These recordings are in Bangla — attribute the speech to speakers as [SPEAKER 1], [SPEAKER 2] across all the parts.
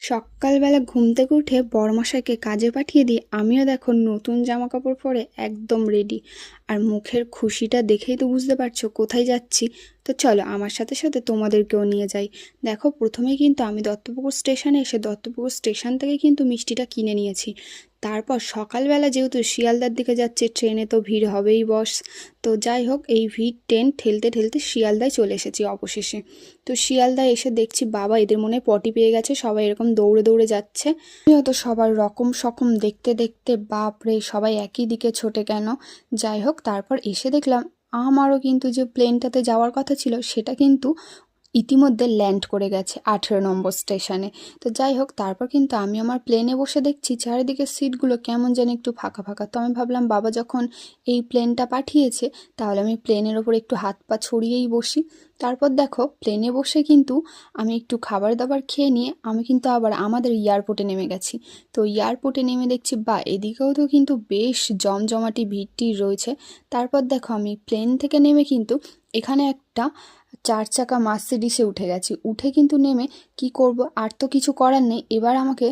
[SPEAKER 1] সকালবেলা ঘুম থেকে উঠে বরমশাইকে কাজে পাঠিয়ে দিই, আমিও দেখো নতুন জামা কাপড় পরে একদম রেডি। আর মুখের খুশিটা দেখেই তো বুঝতে পারছো কোথায় যাচ্ছি। তো চলো আমার সাথে সাথে তোমাদেরকেও নিয়ে যাই। দেখো প্রথমেই কিন্তু আমি দত্তপুকুর স্টেশনে এসে দত্তপুকুর স্টেশন থেকে কিন্তু মিষ্টিটা কিনে নিয়েছি। তারপর সকালবেলা যেহেতু শিয়ালদার দিকে যাচ্ছে, ট্রেনে তো ভিড় হবেই বস। তো যাই হোক, এই ভিড় ট্রেন ঠেলতে ঠেলতে শিয়ালদায় চলে এসেছি অবশেষে। তো শিয়ালদায় এসে দেখছি বাবা এদের মনে পটি পেয়ে গেছে, সবাই এরকম দৌড়ে দৌড়ে যাচ্ছে। আমিও তো সবার রকম সকম দেখতে দেখতে বাপরে সবাই একই দিকে ছোটে কেন। যাই হোক, তারপর এসে দেখলাম আমারও কিন্তু যে প্লেনটাতে যাওয়ার কথা ছিল সেটা কিন্তু ইতিমধ্যে ল্যান্ড করে গেছে 18 নম্বর স্টেশনে। তো যাই হোক, তারপর কিন্তু আমি আমার প্লেনে বসে দেখছি চারিদিকে সিটগুলো কেমন যেন একটু ফাঁকা ফাঁকা। তো আমি ভাবলাম বাবা যখন এই প্লেনটা পাঠিয়েছে তাহলে আমি প্লেনের ওপর একটু হাত পা ছড়িয়েই বসি। তারপর দেখো প্লেনে বসে কিন্তু আমি একটু খাবার দাবার খেয়ে নিয়ে আমি কিন্তু আবার আমাদের এয়ারপোর্টে নেমে গেছি। তো এয়ারপোর্টে নেমে দেখছি বা এদিকেও তো কিন্তু বেশ জমজমাটি ভিড় রয়েছে। তারপর দেখো আমি প্লেন থেকে নেমে কিন্তু এখানে একটা 4 চাকা মার্সিডিসে উঠে গেছি। উঠে কিন্তু নেমে কি করব, আর তো কিছু করার নেই, এবার আমাকে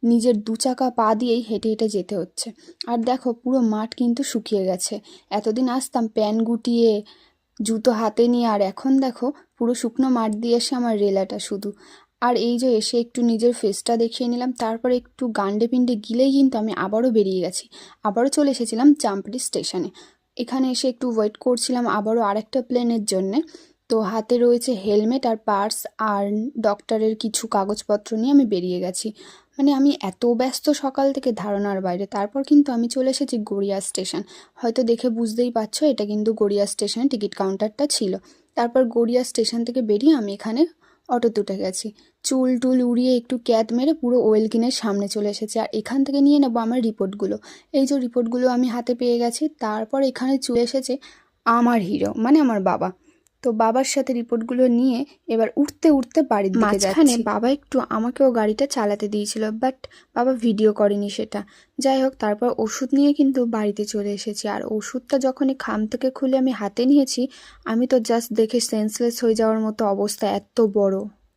[SPEAKER 1] নিজের 2 চাকা পা দিয়েই হেঁটে হেঁটে যেতে হচ্ছে। আর দেখো পুরো মাঠ কিন্তু শুকিয়ে গেছে। এতদিন আসতাম প্যান গুটিয়ে জুতো হাতে নিয়ে, আর এখন দেখো পুরো শুকনো মাঠ দিয়ে এসে আমার রেলাটা শুধু। আর এই যে এসে একটু নিজের ফেসটা দেখিয়ে নিলাম, তারপরে একটু গান্ডে পিন্ডে গিলেই কিন্তু আমি আবারও বেরিয়ে গেছি। আবারও চলে এসেছিলাম চাম্পাটি স্টেশনে। এখানে এসে একটু ওয়েট করছিলাম আবারও আরেকটা প্লেনের জন্যে। তো হাতে রয়েছে হেলমেট আর পার্স আর ডক্টরের কিছু কাগজপত্র নিয়ে আমি বেরিয়ে গেছি। মানে আমি এত ব্যস্ত সকাল থেকে ধারণার বাইরে। তারপর কিন্তু আমি চলে এসেছি গড়িয়া স্টেশন। হয়তো দেখে বুঝতেই পারছো এটা কিন্তু গড়িয়া স্টেশনে টিকিট কাউন্টারটা ছিল। তারপর গড়িয়া স্টেশন থেকে বেরিয়ে আমি এখানে অটোতে উঠে গেছি। চুল টুল উড়িয়ে একটু ক্যাত মেরে পুরো ওয়েলকিনের সামনে চলে এসেছি। আর এখান থেকে নিয়ে নেবো আমার রিপোর্টগুলো। এই যে রিপোর্টগুলো আমি হাতে পেয়ে গেছি। তারপর এখানে চলে এসেছে আমার হিরো মানে আমার বাবা। তো বাবার সাথে রিপোর্টগুলো নিয়ে এবার উঠতে উঠতে বাড়ির দিকে যাচ্ছি। বাবা একটু আমাকেও গাড়িটা চালাতে দিয়েছিল, বাট বাবা ভিডিও করেনি সেটা। যাই হোক, তারপর ওষুধ নিয়ে কিন্তু বাড়িতে চলে এসেছি। আর ওষুধটা যখনই খাম থেকে খুলে আমি হাতে নিয়েছি, আমি তো জাস্ট দেখে সেন্সলেস হয়ে যাওয়ার মতো অবস্থা, এত বড়।